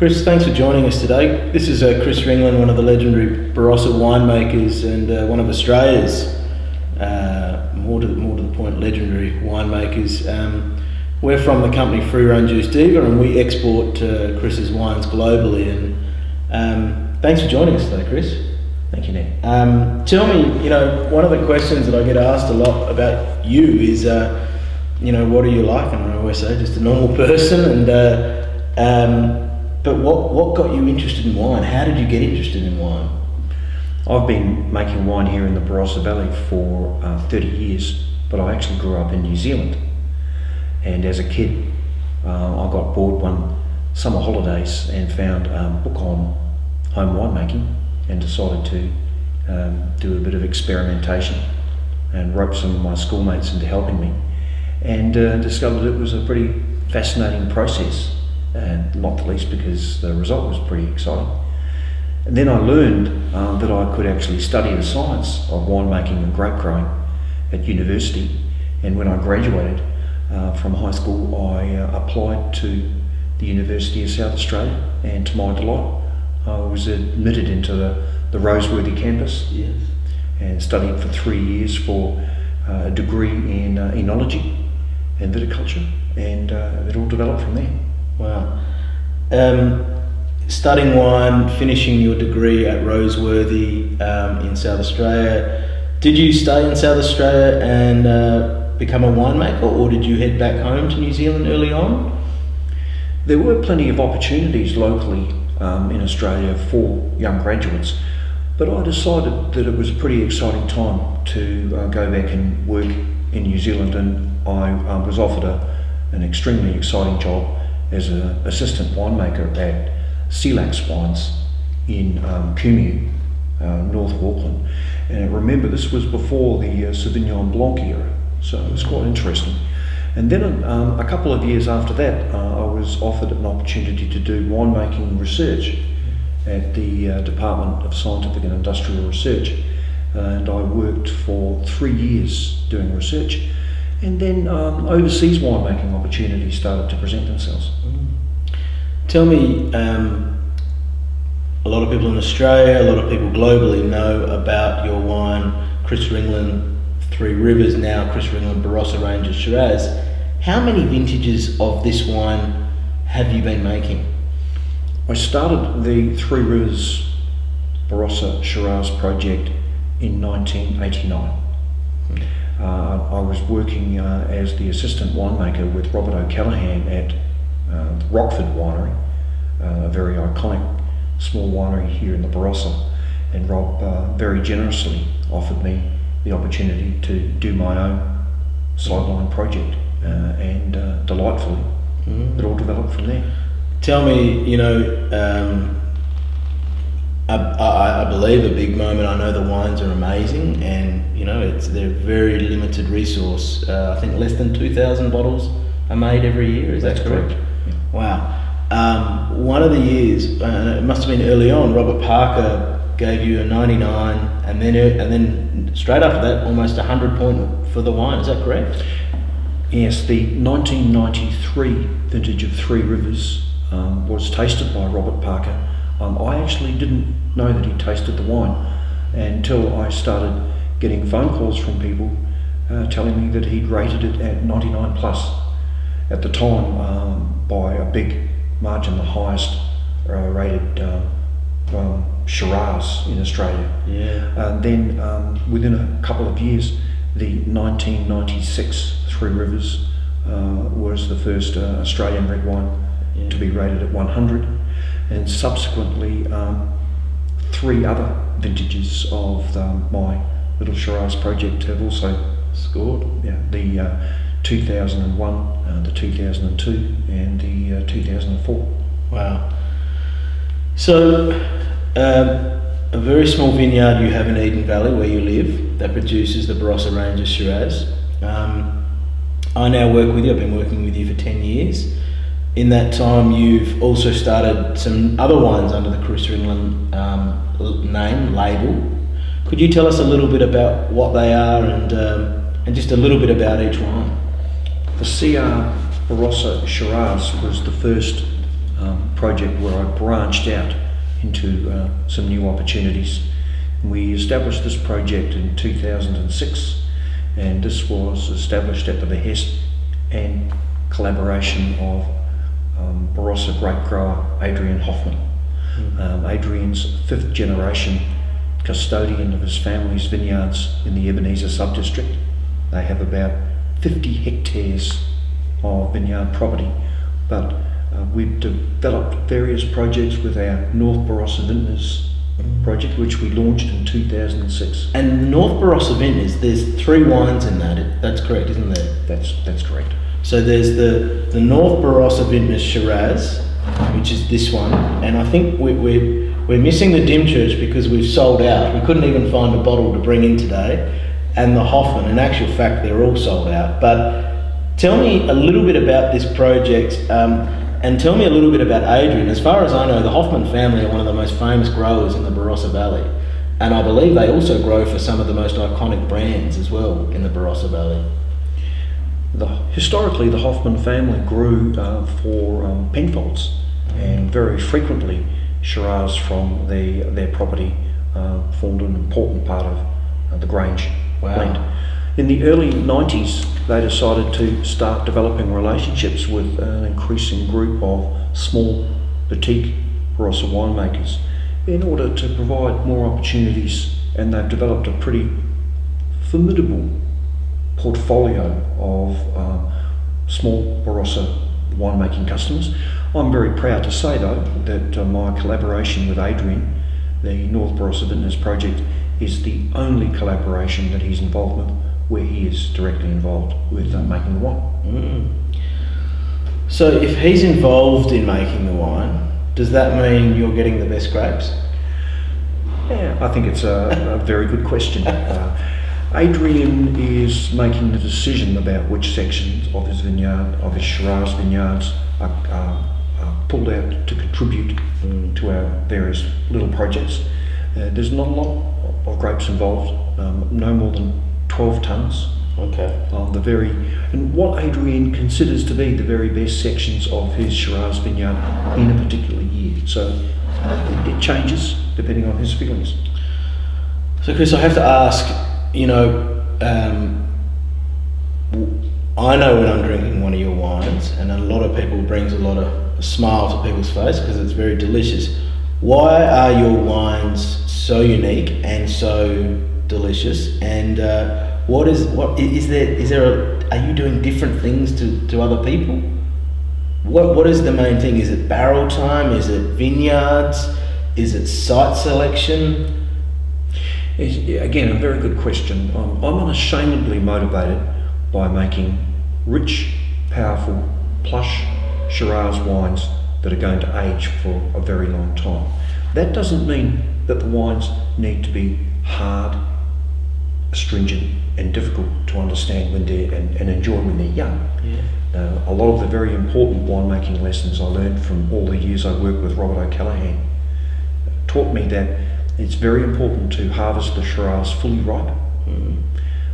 Chris, thanks for joining us today. This is Chris Ringland, one of the legendary Barossa winemakers and one of Australia's, more to the point, legendary winemakers. We're from the company Free Run Juice Diva, and we export Chris's wines globally. And thanks for joining us today, Chris. Thank you, Nick. Tell me, one of the questions that I get asked a lot about you is, what are you like? And I always say, just a normal person. But what got you interested in wine? How did you get interested in wine? I've been making wine here in the Barossa Valley for 30 years, but I actually grew up in New Zealand. And as a kid, I got bored one summer holidays and found a book on home winemaking and decided to do a bit of experimentation and rope some of my schoolmates into helping me, and discovered it was a pretty fascinating process, and not the least because the result was pretty exciting. And then I learned that I could actually study the science of winemaking and grape growing at university, and when I graduated from high school I applied to the University of South Australia, and to my delight I was admitted into the Roseworthy campus. Yes. And studied for 3 years for a degree in enology and viticulture, and it all developed from there. Wow. Studying wine, finishing your degree at Roseworthy in South Australia. Did you stay in South Australia and become a winemaker, or did you head back home to New Zealand early on? There were plenty of opportunities locally in Australia for young graduates, but I decided that it was a pretty exciting time to go back and work in New Zealand, and I was offered an extremely exciting job as an assistant winemaker at Sealax Wines in Kumeu, north of Auckland. And I remember this was before the Sauvignon Blanc era, so it was quite interesting. And then a couple of years after that, I was offered an opportunity to do winemaking research at the Department of Scientific and Industrial Research, and I worked for 3 years doing research, and then overseas winemaking opportunities started to present themselves. Tell me, a lot of people in Australia, a lot of people globally know about your wine, Chris Ringland Three Rivers, now Chris Ringland Barossa Range of Shiraz. How many vintages of this wine have you been making? I started the Three Rivers Barossa Shiraz project in 1989. I was working as the assistant winemaker with Robert O'Callaghan at Rockford Winery, a very iconic small winery here in the Barossa, and Rob very generously offered me the opportunity to do my own sideline project, and delightfully it all developed from there. Tell me, I believe a big moment. I know the wines are amazing, and they're a very limited resource. I think less than 2,000 bottles are made every year. Is that correct? Yeah. Wow. One of the years, it must have been early on, Robert Parker gave you a 99, and then straight after that, almost 100 point for the wine. Is that correct? Yes, the 1993 vintage of Three Rivers was tasted by Robert Parker. I actually didn't know that he tasted the wine until I started getting phone calls from people telling me that he'd rated it at 99 plus. At the time, by a big margin, the highest rated Shiraz in Australia. Yeah. Then within a couple of years, the 1996 Three Rivers was the first Australian red wine to be rated at 100, and subsequently 3 other vintages of my little Shiraz project have also scored. Yeah, the 2001, the 2002, and the 2004. Wow. So, a very small vineyard you have in Eden Valley where you live that produces the Barossa range of Shiraz. I now work with you. I've been working with you for 10 years. In that time, you've also started some other wines under the Chris Ringland name, label. Could you tell us a little bit about what they are and just a little bit about each wine? The CR Barossa Shiraz was the first project where I branched out into some new opportunities. We established this project in 2006, and this was established at the behest and collaboration of Barossa grape grower Adrian Hoffman. Adrian's 5th generation custodian of his family's vineyards in the Ebenezer sub-district. They have about 50 hectares of vineyard property, but we've developed various projects with our North Barossa Vintners project, which we launched in 2006. And North Barossa Vintners, there's 3 wines in that. That's correct, isn't there? That's correct. So there's the North Barossa Vintners Shiraz, which is this one, and I think we're missing the Dimchurch because we've sold out. We couldn't even find a bottle to bring in today, and the Hoffman. In actual fact, they're all sold out. But tell me a little bit about this project, and tell me a little bit about Adrian. As far as I know, the Hoffman family are one of the most famous growers in the Barossa Valley, and I believe they also grow for some of the most iconic brands as well in the Barossa Valley. Historically, the Hoffman family grew for Penfolds, and very frequently Shiraz from their property formed an important part of the Grange blend. In the early 90s, they decided to start developing relationships with an increasing group of small boutique Barossa winemakers in order to provide more opportunities, and they've developed a pretty formidable portfolio of small Barossa winemaking customers. I'm very proud to say though that my collaboration with Adrian, the North Barossa Vintners project, is the only collaboration that he's involved with where he is directly involved with making the wine. So if he's involved in making the wine, does that mean you're getting the best grapes? Yeah, I think it's a very good question. Adrian is making the decision about which sections of his vineyard, of his Shiraz vineyards, are pulled out to contribute to our various little projects. There's not a lot of grapes involved, no more than 12 tonnes. Okay. And what Adrian considers to be the very best sections of his Shiraz vineyard in a particular year. So it changes depending on his feelings. So Chris, I have to ask, you know, I know when I'm drinking one of your wines, and a lot of people brings a lot of a smile to people's face because it's very delicious. Why are your wines so unique and so delicious? And are you doing different things to other people? What is the main thing? Is it barrel time? Is it vineyards? Is it site selection? Again, a very good question. I'm unashamedly motivated by making rich, powerful, plush Shiraz wines that are going to age for a very long time. That doesn't mean that the wines need to be hard, astringent and difficult to understand when and enjoy when they're young. Yeah. A lot of the very important winemaking lessons I learned from all the years I worked with Robert O'Callaghan taught me that it's very important to harvest the Shiraz fully ripe,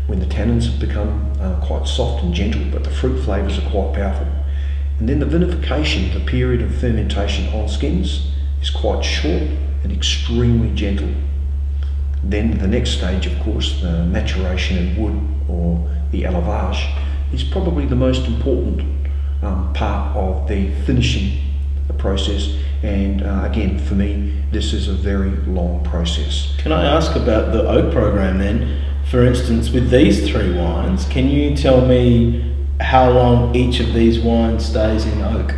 when the tannins have become quite soft and gentle, but the fruit flavours are quite powerful. And then the vinification, the period of fermentation on skins, is quite short and extremely gentle. Then the next stage, of course, the maturation in wood or the élevage, is probably the most important part of the finishing process. And again, for me, this is a very long process. Can I ask about the oak program then? For instance, with these 3 wines, can you tell me how long each of these wines stays in oak?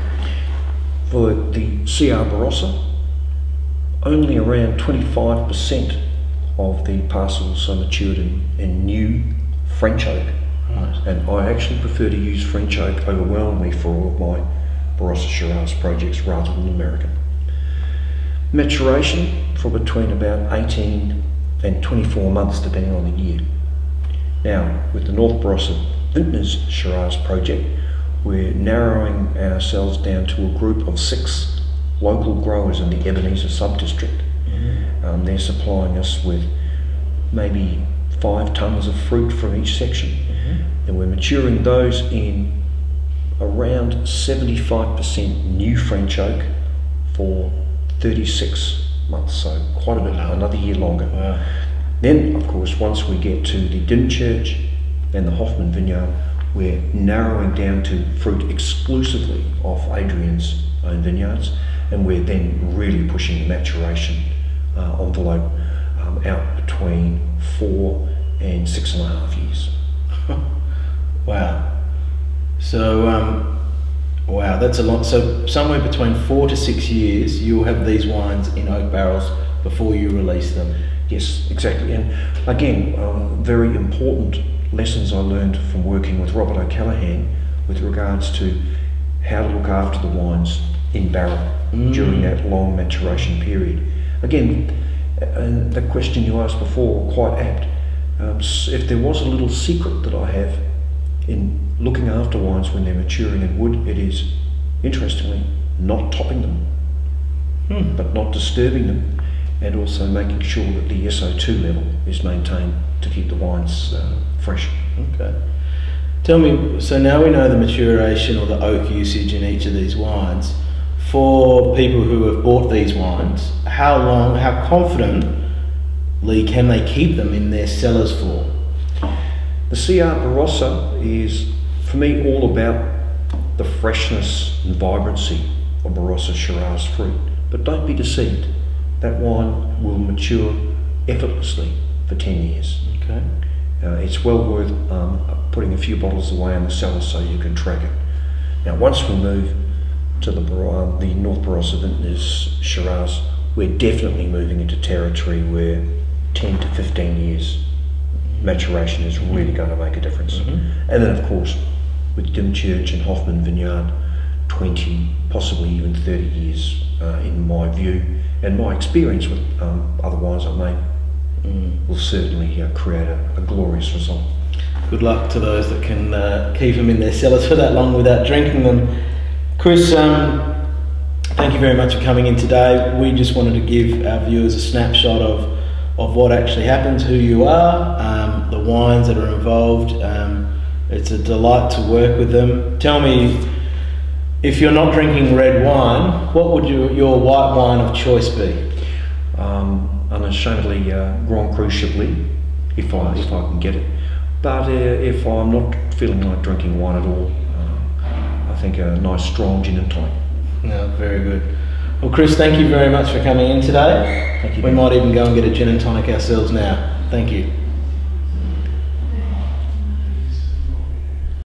For the CR Barossa, only around 25% of the parcels are matured in new French oak. Right. And I actually prefer to use French oak overwhelmingly for all of my Barossa Shiraz projects rather than American. Maturation for between about 18 and 24 months depending on the year. Now, with the North Barossa Vintners Shiraz project, we're narrowing ourselves down to a group of 6 local growers in the Ebenezer sub-district. They're supplying us with maybe 5 tonnes of fruit from each section. And we're maturing those in around 75% new French oak, for 36 months, so quite a bit, another year longer. Wow. Then, of course, once we get to the Dymchurch and the Hoffman Vineyard, we're narrowing down to fruit exclusively off Adrian's own vineyards, and we're then really pushing the maturation envelope out between 4 and 6.5 years. Wow. So, wow, that's a lot. So somewhere between 4 to 6 years, you'll have these wines in oak barrels before you release them. Yes, exactly. And again, very important lessons I learned from working with Robert O'Callaghan with regards to how to look after the wines in barrel during that long maturation period. Again, and the question you asked before, quite apt. If there was a little secret that I have in looking after wines when they're maturing in wood, it is, interestingly, not topping them, but not disturbing them, and also making sure that the SO2 level is maintained to keep the wines fresh. Okay. Tell me, so now we know the maturation or the oak usage in each of these wines. For people who have bought these wines, how long, how confidently can they keep them in their cellars for? The CR Barossa is, for me, all about the freshness and vibrancy of Barossa Shiraz fruit. But don't be deceived, that wine will mature effortlessly for 10 years. Okay. It's well worth putting a few bottles away in the cellar so you can track it. Now, once we move to the North Barossa Vintners Shiraz, we're definitely moving into territory where 10 to 15 years maturation is really going to make a difference. And then, of course, with Dymchurch and Hoffman Vineyard, 20, possibly even 30 years, in my view, and my experience with other wines I've made, will certainly create a glorious result. Good luck to those that can keep them in their cellars for that long without drinking them. Chris, thank you very much for coming in today. We just wanted to give our viewers a snapshot of what actually happens, who you are, the wines that are involved. It's a delight to work with them. Tell me, if you're not drinking red wine, what would your white wine of choice be? Unashamedly, Grand Cru Chablis, if I can get it. But if I'm not feeling like drinking wine at all, I think a nice strong gin and tonic. No, very good. Well, Chris, thank you very much for coming in today. Thank you. We might even go and get a gin and tonic ourselves now. Thank you.